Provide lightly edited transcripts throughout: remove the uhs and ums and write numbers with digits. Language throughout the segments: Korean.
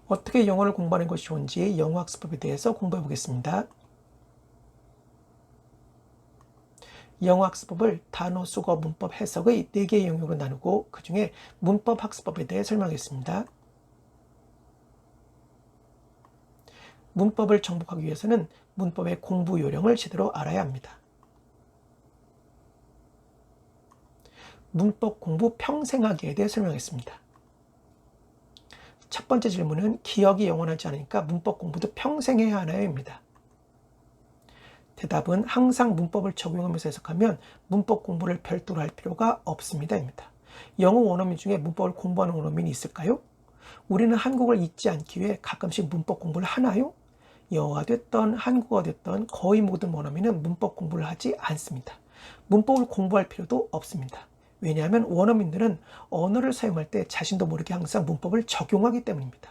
어떻게 영어를 공부하는 것이 좋은지 영어 학습법에 대해서 공부해 보겠습니다. 영어 학습법을 단어, 수거, 문법, 해석의 4개의 영역으로 나누고 그 중에 문법 학습법에 대해 설명하겠습니다. 문법을 정복하기 위해서는 문법의 공부 요령을 제대로 알아야 합니다. 문법 공부 평생 하기에 대해 설명했습니다. 첫 번째 질문은 기억이 영원하지 않으니까 문법 공부도 평생 해야 하나요?입니다. 대답은 항상 문법을 적용하면서 해석하면 문법 공부를 별도로 할 필요가 없습니다.입니다. 영어 원어민 중에 문법을 공부하는 원어민이 있을까요? 우리는 한국어를 잊지 않기 위해 가끔씩 문법 공부를 하나요? 영어가 됐던 한국어가 됐던 거의 모든 원어민은 문법 공부를 하지 않습니다. 문법을 공부할 필요도 없습니다. 왜냐하면 원어민들은 언어를 사용할 때 자신도 모르게 항상 문법을 적용하기 때문입니다.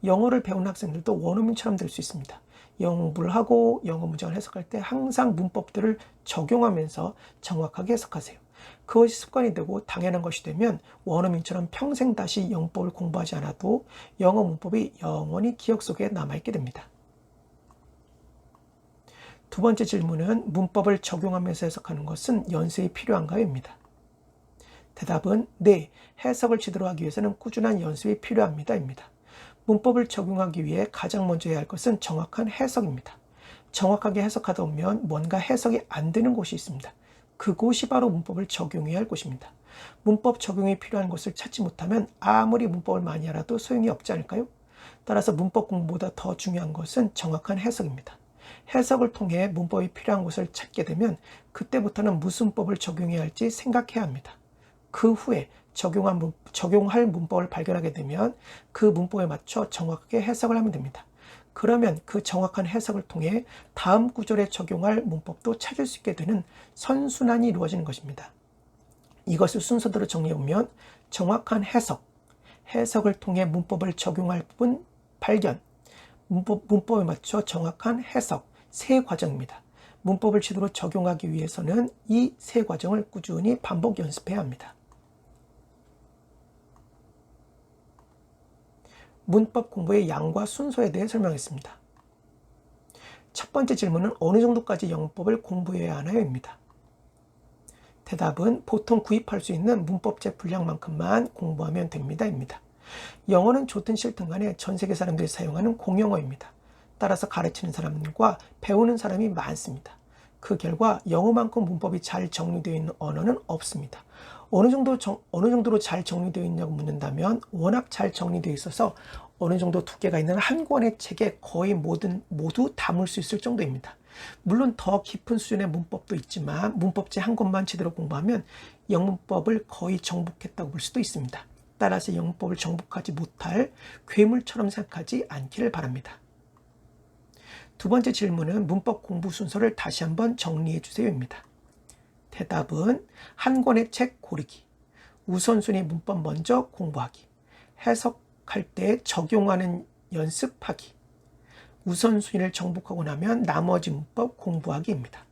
영어를 배우는 학생들도 원어민처럼 될 수 있습니다. 영어 공부를 하고 영어 문장을 해석할 때 항상 문법들을 적용하면서 정확하게 해석하세요. 그것이 습관이 되고 당연한 것이 되면 원어민처럼 평생 다시 영법을 공부하지 않아도 영어 문법이 영원히 기억 속에 남아있게 됩니다. 두 번째 질문은 문법을 적용하면서 해석하는 것은 연습이 필요한가요?입니다. 대답은 네, 해석을 제대로 하기 위해서는 꾸준한 연습이 필요합니다.입니다. 문법을 적용하기 위해 가장 먼저 해야 할 것은 정확한 해석입니다. 정확하게 해석하다 보면 뭔가 해석이 안 되는 곳이 있습니다. 그곳이 바로 문법을 적용해야 할 곳입니다. 문법 적용이 필요한 것을 찾지 못하면 아무리 문법을 많이 알아도 소용이 없지 않을까요? 따라서 문법 공부보다 더 중요한 것은 정확한 해석입니다. 해석을 통해 문법이 필요한 곳을 찾게 되면 그때부터는 무슨 문법을 적용해야 할지 생각해야 합니다. 그 후에 적용할 문법을 발견하게 되면 그 문법에 맞춰 정확하게 해석을 하면 됩니다. 그러면 그 정확한 해석을 통해 다음 구절에 적용할 문법도 찾을 수 있게 되는 선순환이 이루어지는 것입니다. 이것을 순서대로 정리해보면 정확한 해석, 해석을 통해 문법을 적용할 부분 발견, 문법에 맞춰 정확한 해석, 세 과정입니다. 문법을 제대로 적용하기 위해서는 이 세 과정을 꾸준히 반복 연습해야 합니다. 문법 공부의 양과 순서에 대해 설명했습니다. 첫 번째 질문은 어느 정도까지 영법을 공부해야 하나요?입니다. 대답은 보통 구입할 수 있는 문법책 분량만큼만 공부하면 됩니다.입니다. 영어는 좋든 싫든 간에 전 세계 사람들이 사용하는 공용어입니다. 따라서 가르치는 사람과 배우는 사람이 많습니다. 그 결과 영어만큼 문법이 잘 정리되어 있는 언어는 없습니다. 어느 정도로 잘 정리되어 있냐고 묻는다면 워낙 잘 정리되어 있어서 어느 정도 두께가 있는 한 권의 책에 거의 모두 담을 수 있을 정도입니다. 물론 더 깊은 수준의 문법도 있지만 문법책 한 권만 제대로 공부하면 영문법을 거의 정복했다고 볼 수도 있습니다. 따라서 영문법을 정복하지 못할 괴물처럼 생각하지 않기를 바랍니다. 두 번째 질문은 문법 공부 순서를 다시 한번 정리해 주세요입니다. 대답은 한 권의 책 고르기, 우선순위 문법 먼저 공부하기, 해석할 때 적용하는 연습하기, 우선순위를 정복하고 나면 나머지 문법 공부하기입니다.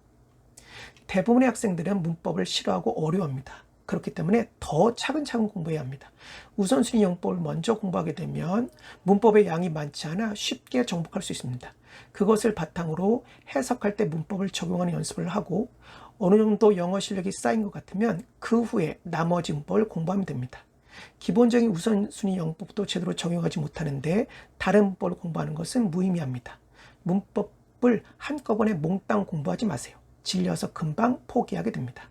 대부분의 학생들은 문법을 싫어하고 어려워합니다. 그렇기 때문에 더 차근차근 공부해야 합니다. 우선순위 영법을 먼저 공부하게 되면 문법의 양이 많지 않아 쉽게 정복할 수 있습니다. 그것을 바탕으로 해석할 때 문법을 적용하는 연습을 하고 어느 정도 영어 실력이 쌓인 것 같으면 그 후에 나머지 문법을 공부하면 됩니다. 기본적인 우선순위 영법도 제대로 적용하지 못하는데 다른 문법을 공부하는 것은 무의미합니다. 문법을 한꺼번에 몽땅 공부하지 마세요. 질려서 금방 포기하게 됩니다.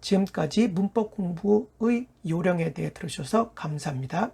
지금까지 문법 공부의 요령에 대해 들으셔서 감사합니다.